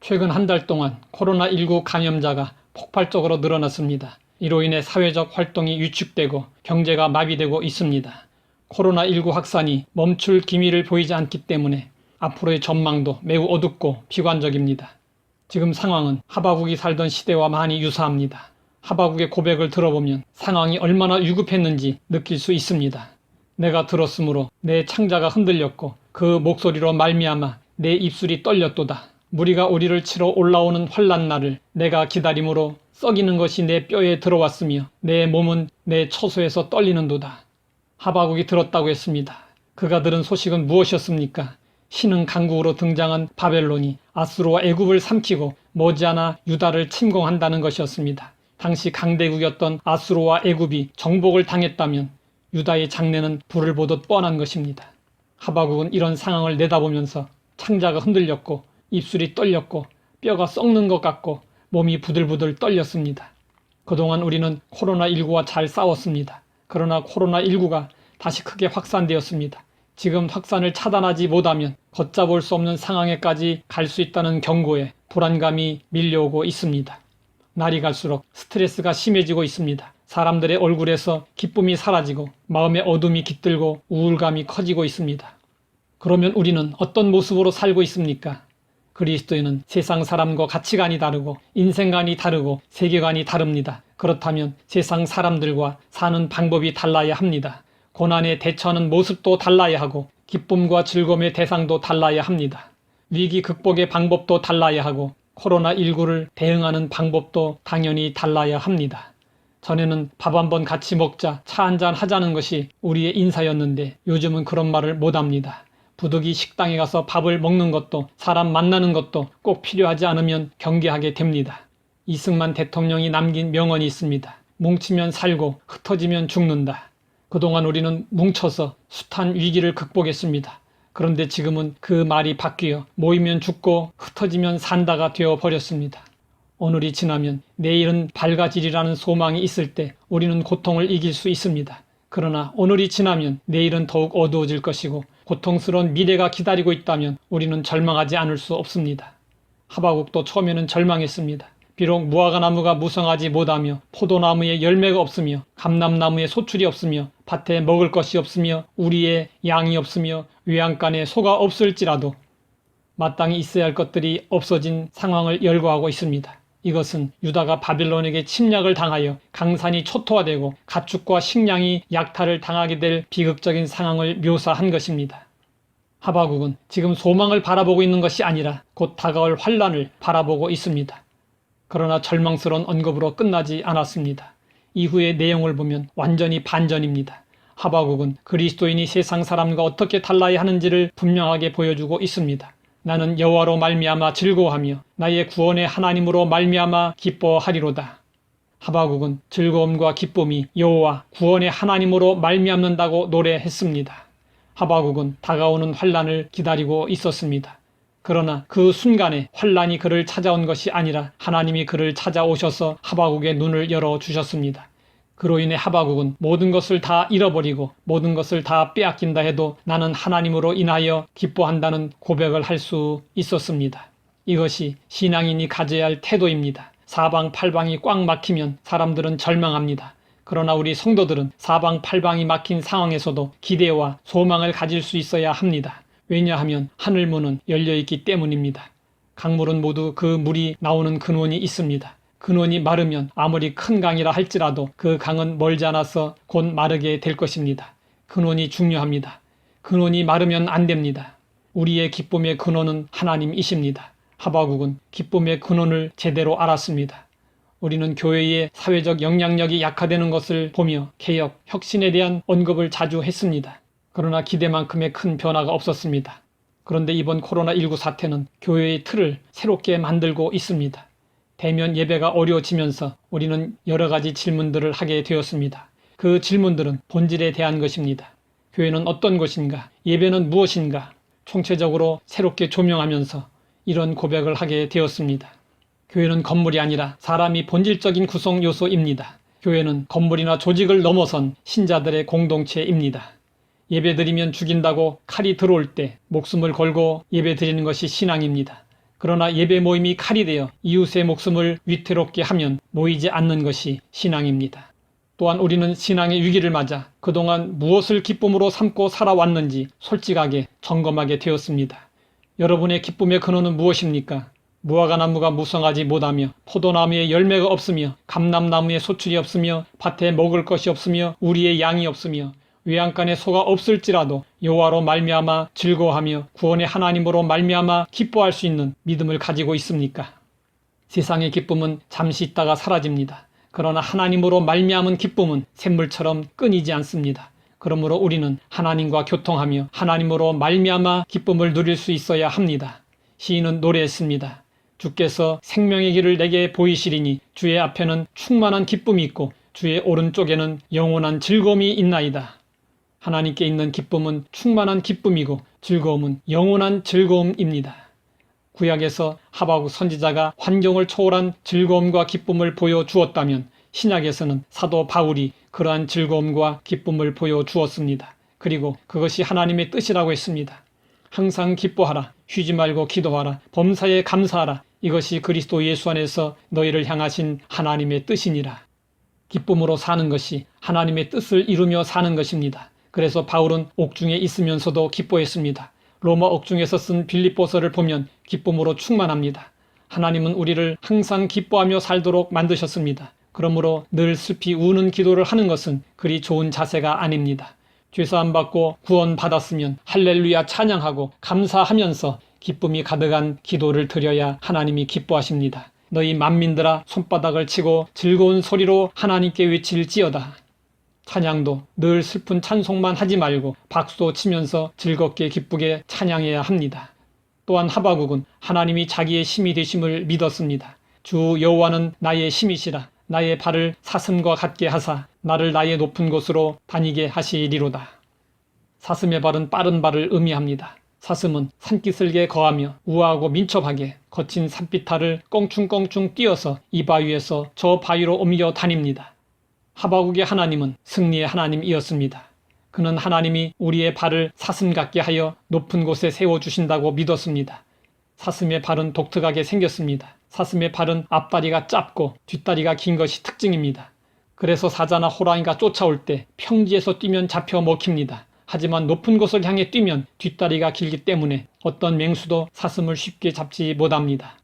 최근 한 달 동안 코로나19 감염자가 폭발적으로 늘어났습니다. 이로 인해 사회적 활동이 위축되고 경제가 마비되고 있습니다. 코로나19 확산이 멈출 기미를 보이지 않기 때문에 앞으로의 전망도 매우 어둡고 비관적입니다. 지금 상황은 하바국이 살던 시대와 많이 유사합니다. 하바국의 고백을 들어보면 상황이 얼마나 위급했는지 느낄 수 있습니다. 내가 들었으므로 내 창자가 흔들렸고 그 목소리로 말미암아 내 입술이 떨렸도다. 무리가 우리를 치러 올라오는 환난 날을 내가 기다림으로 썩이는 것이 내 뼈에 들어왔으며 내 몸은 내 처소에서 떨리는도다. 하바국이 들었다고 했습니다. 그가 들은 소식은 무엇이었습니까? 신흥 강국으로 등장한 바벨론이 아수르와 애굽을 삼키고 머지않아 유다를 침공한다는 것이었습니다. 당시 강대국이었던 아수르와 애굽이 정복을 당했다면 유다의 장래는 불을 보듯 뻔한 것입니다. 하바국은 이런 상황을 내다보면서 창자가 흔들렸고 입술이 떨렸고 뼈가 썩는 것 같고 몸이 부들부들 떨렸습니다. 그동안 우리는 코로나19와 잘 싸웠습니다. 그러나 코로나19가 다시 크게 확산되었습니다. 지금 확산을 차단하지 못하면 걷잡을 수 없는 상황에까지 갈 수 있다는 경고에 불안감이 밀려오고 있습니다. 날이 갈수록 스트레스가 심해지고 있습니다. 사람들의 얼굴에서 기쁨이 사라지고 마음의 어둠이 깃들고 우울감이 커지고 있습니다. 그러면 우리는 어떤 모습으로 살고 있습니까? 그리스도인은 세상 사람과 가치관이 다르고 인생관이 다르고 세계관이 다릅니다. 그렇다면 세상 사람들과 사는 방법이 달라야 합니다. 고난에 대처하는 모습도 달라야 하고 기쁨과 즐거움의 대상도 달라야 합니다. 위기 극복의 방법도 달라야 하고 코로나19를 대응하는 방법도 당연히 달라야 합니다. 전에는 밥 한번 같이 먹자, 차 한잔 하자는 것이 우리의 인사였는데 요즘은 그런 말을 못합니다. 부득이 식당에 가서 밥을 먹는 것도 사람 만나는 것도 꼭 필요하지 않으면 경계하게 됩니다. 이승만 대통령이 남긴 명언이 있습니다. 뭉치면 살고 흩어지면 죽는다. 그동안 우리는 뭉쳐서 숱한 위기를 극복했습니다. 그런데 지금은 그 말이 바뀌어 모이면 죽고 흩어지면 산다가 되어버렸습니다. 오늘이 지나면 내일은 밝아지리라는 소망이 있을 때 우리는 고통을 이길 수 있습니다. 그러나 오늘이 지나면 내일은 더욱 어두워질 것이고 고통스러운 미래가 기다리고 있다면 우리는 절망하지 않을 수 없습니다. 하바국도 처음에는 절망했습니다. 비록 무화과나무가 무성하지 못하며 포도나무에 열매가 없으며 감람나무에 소출이 없으며 밭에 먹을 것이 없으며 우리의 양이 없으며 외양간에 소가 없을지라도 마땅히 있어야 할 것들이 없어진 상황을 열거하고 있습니다. 이것은 유다가 바빌론에게 침략을 당하여 강산이 초토화되고 가축과 식량이 약탈을 당하게 될 비극적인 상황을 묘사한 것입니다. 하바국은 지금 소망을 바라보고 있는 것이 아니라 곧 다가올 환난을 바라보고 있습니다. 그러나 절망스러운 언급으로 끝나지 않았습니다. 이후의 내용을 보면 완전히 반전입니다. 하바국은 그리스도인이 세상 사람과 어떻게 달라야 하는지를 분명하게 보여주고 있습니다. 나는 여호와로 말미암아 즐거워하며 나의 구원의 하나님으로 말미암아 기뻐하리로다. 하바국은 즐거움과 기쁨이 여호와 구원의 하나님으로 말미암는다고 노래했습니다. 하바국은 다가오는 환난을 기다리고 있었습니다. 그러나 그 순간에 환난이 그를 찾아온 것이 아니라 하나님이 그를 찾아오셔서 하바국의 눈을 열어주셨습니다. 그로 인해 하바국은 모든 것을 다 잃어버리고 모든 것을 다 빼앗긴다 해도 나는 하나님으로 인하여 기뻐한다는 고백을 할 수 있었습니다. 이것이 신앙인이 가져야 할 태도입니다. 사방팔방이 꽉 막히면 사람들은 절망합니다. 그러나 우리 성도들은 사방팔방이 막힌 상황에서도 기대와 소망을 가질 수 있어야 합니다. 왜냐하면 하늘문은 열려있기 때문입니다. 강물은 모두 그 물이 나오는 근원이 있습니다. 근원이 마르면 아무리 큰 강이라 할지라도 그 강은 멀지 않아서 곧 마르게 될 것입니다. 근원이 중요합니다. 근원이 마르면 안 됩니다. 우리의 기쁨의 근원은 하나님이십니다. 하바국은 기쁨의 근원을 제대로 알았습니다. 우리는 교회의 사회적 영향력이 약화되는 것을 보며 개혁, 혁신에 대한 언급을 자주 했습니다. 그러나 기대만큼의 큰 변화가 없었습니다. 그런데 이번 코로나19 사태는 교회의 틀을 새롭게 만들고 있습니다. 대면 예배가 어려워지면서 우리는 여러 가지 질문들을 하게 되었습니다. 그 질문들은 본질에 대한 것입니다. 교회는 어떤 것인가? 예배는 무엇인가? 총체적으로 새롭게 조명하면서 이런 고백을 하게 되었습니다. 교회는 건물이 아니라 사람이 본질적인 구성 요소입니다. 교회는 건물이나 조직을 넘어선 신자들의 공동체입니다. 예배드리면 죽인다고 칼이 들어올 때 목숨을 걸고 예배드리는 것이 신앙입니다. 그러나 예배 모임이 칼이 되어 이웃의 목숨을 위태롭게 하면 모이지 않는 것이 신앙입니다. 또한 우리는 신앙의 위기를 맞아 그동안 무엇을 기쁨으로 삼고 살아왔는지 솔직하게 점검하게 되었습니다. 여러분의 기쁨의 근원은 무엇입니까? 무화과나무가 무성하지 못하며 포도나무에 열매가 없으며 감람나무에 소출이 없으며 밭에 먹을 것이 없으며 우리의 양이 없으며 외양간에 소가 없을지라도 여호와로 말미암아 즐거워하며 구원의 하나님으로 말미암아 기뻐할 수 있는 믿음을 가지고 있습니까? 세상의 기쁨은 잠시 있다가 사라집니다. 그러나 하나님으로 말미암은 기쁨은 샘물처럼 끊이지 않습니다. 그러므로 우리는 하나님과 교통하며 하나님으로 말미암아 기쁨을 누릴 수 있어야 합니다. 시인은 노래했습니다. 주께서 생명의 길을 내게 보이시리니 주의 앞에는 충만한 기쁨이 있고 주의 오른쪽에는 영원한 즐거움이 있나이다. 하나님께 있는 기쁨은 충만한 기쁨이고 즐거움은 영원한 즐거움입니다. 구약에서 하박국 선지자가 환경을 초월한 즐거움과 기쁨을 보여주었다면 신약에서는 사도 바울이 그러한 즐거움과 기쁨을 보여주었습니다. 그리고 그것이 하나님의 뜻이라고 했습니다. 항상 기뻐하라. 쉬지 말고 기도하라. 범사에 감사하라. 이것이 그리스도 예수 안에서 너희를 향하신 하나님의 뜻이니라. 기쁨으로 사는 것이 하나님의 뜻을 이루며 사는 것입니다. 그래서 바울은 옥중에 있으면서도 기뻐했습니다. 로마 옥중에서 쓴 빌립보서를 보면 기쁨으로 충만합니다. 하나님은 우리를 항상 기뻐하며 살도록 만드셨습니다. 그러므로 늘 슬피 우는 기도를 하는 것은 그리 좋은 자세가 아닙니다. 죄사함 받고 구원 받았으면 할렐루야 찬양하고 감사하면서 기쁨이 가득한 기도를 드려야 하나님이 기뻐하십니다. 너희 만민들아 손바닥을 치고 즐거운 소리로 하나님께 외칠지어다. 찬양도 늘 슬픈 찬송만 하지 말고 박수 치면서 즐겁게 기쁘게 찬양해야 합니다. 또한 하박국은 하나님이 자기의 힘이 되심을 믿었습니다. 주 여호와는 나의 힘이시라. 나의 발을 사슴과 같게 하사 나를 나의 높은 곳으로 다니게 하시리로다. 사슴의 발은 빠른 발을 의미합니다. 사슴은 산기슭에 거하며 우아하고 민첩하게 거친 산비탈을 껑충껑충 뛰어서 이 바위에서 저 바위로 옮겨 다닙니다. 하박국의 하나님은 승리의 하나님이었습니다. 그는 하나님이 우리의 발을 사슴 같게 하여 높은 곳에 세워주신다고 믿었습니다. 사슴의 발은 독특하게 생겼습니다. 사슴의 발은 앞다리가 짧고 뒷다리가 긴 것이 특징입니다. 그래서 사자나 호랑이가 쫓아올 때 평지에서 뛰면 잡혀 먹힙니다. 하지만 높은 곳을 향해 뛰면 뒷다리가 길기 때문에 어떤 맹수도 사슴을 쉽게 잡지 못합니다.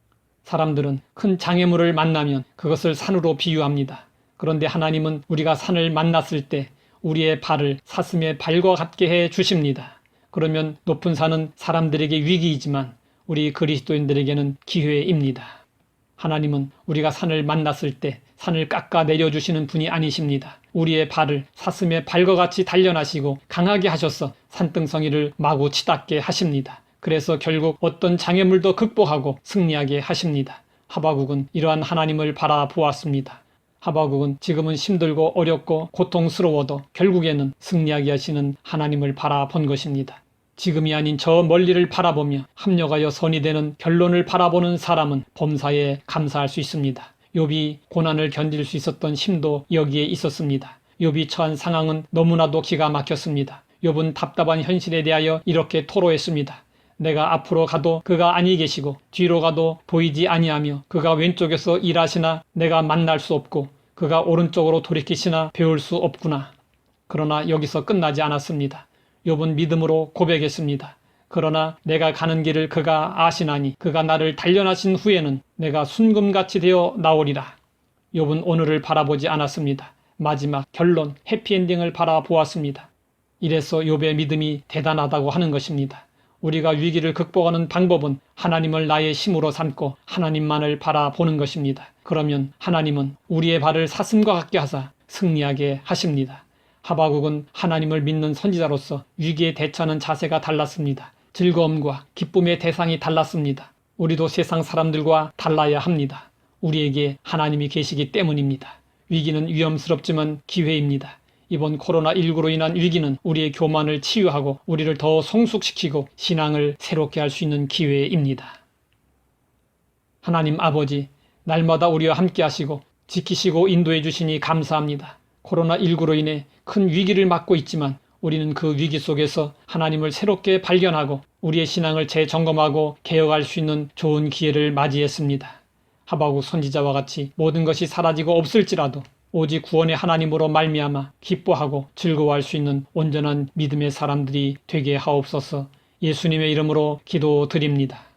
사람들은 큰 장애물을 만나면 그것을 산으로 비유합니다. 그런데 하나님은 우리가 산을 만났을 때 우리의 발을 사슴의 발과 같게 해 주십니다. 그러면 높은 산은 사람들에게 위기이지만 우리 그리스도인들에게는 기회입니다. 하나님은 우리가 산을 만났을 때 산을 깎아 내려주시는 분이 아니십니다. 우리의 발을 사슴의 발과 같이 단련하시고 강하게 하셔서 산등성이를 마구 치닫게 하십니다. 그래서 결국 어떤 장애물도 극복하고 승리하게 하십니다. 하박국은 이러한 하나님을 바라보았습니다. 하박국은 지금은 힘들고 어렵고 고통스러워도 결국에는 승리하게 하시는 하나님을 바라본 것입니다. 지금이 아닌 저 멀리를 바라보며 합력하여 선이 되는 결론을 바라보는 사람은 범사에 감사할 수 있습니다. 욥이 고난을 견딜 수 있었던 힘도 여기에 있었습니다. 욥이 처한 상황은 너무나도 기가 막혔습니다. 욥은 답답한 현실에 대하여 이렇게 토로했습니다. 내가 앞으로 가도 그가 아니 계시고 뒤로 가도 보이지 아니하며 그가 왼쪽에서 일하시나 내가 만날 수 없고 그가 오른쪽으로 돌이키시나 배울 수 없구나. 그러나 여기서 끝나지 않았습니다. 욥은 믿음으로 고백했습니다. 그러나 내가 가는 길을 그가 아시나니 그가 나를 단련하신 후에는 내가 순금같이 되어 나오리라. 욥은 오늘을 바라보지 않았습니다. 마지막 결론 해피엔딩을 바라보았습니다. 이래서 욥의 믿음이 대단하다고 하는 것입니다. 우리가 위기를 극복하는 방법은 하나님을 나의 힘으로 삼고 하나님만을 바라보는 것입니다. 그러면 하나님은 우리의 발을 사슴과 같게 하사 승리하게 하십니다. 하박국은 하나님을 믿는 선지자로서 위기에 대처하는 자세가 달랐습니다. 즐거움과 기쁨의 대상이 달랐습니다. 우리도 세상 사람들과 달라야 합니다. 우리에게 하나님이 계시기 때문입니다. 위기는 위험스럽지만 기회입니다. 이번 코로나19로 인한 위기는 우리의 교만을 치유하고 우리를 더 성숙시키고 신앙을 새롭게 할 수 있는 기회입니다. 하나님 아버지, 날마다 우리와 함께 하시고 지키시고 인도해 주시니 감사합니다. 코로나19로 인해 큰 위기를 맞고 있지만 우리는 그 위기 속에서 하나님을 새롭게 발견하고 우리의 신앙을 재점검하고 개혁할 수 있는 좋은 기회를 맞이했습니다. 하박국 선지자와 같이 모든 것이 사라지고 없을지라도 오직 구원의 하나님으로 말미암아 기뻐하고 즐거워할 수 있는 온전한 믿음의 사람들이 되게 하옵소서. 예수님의 이름으로 기도드립니다.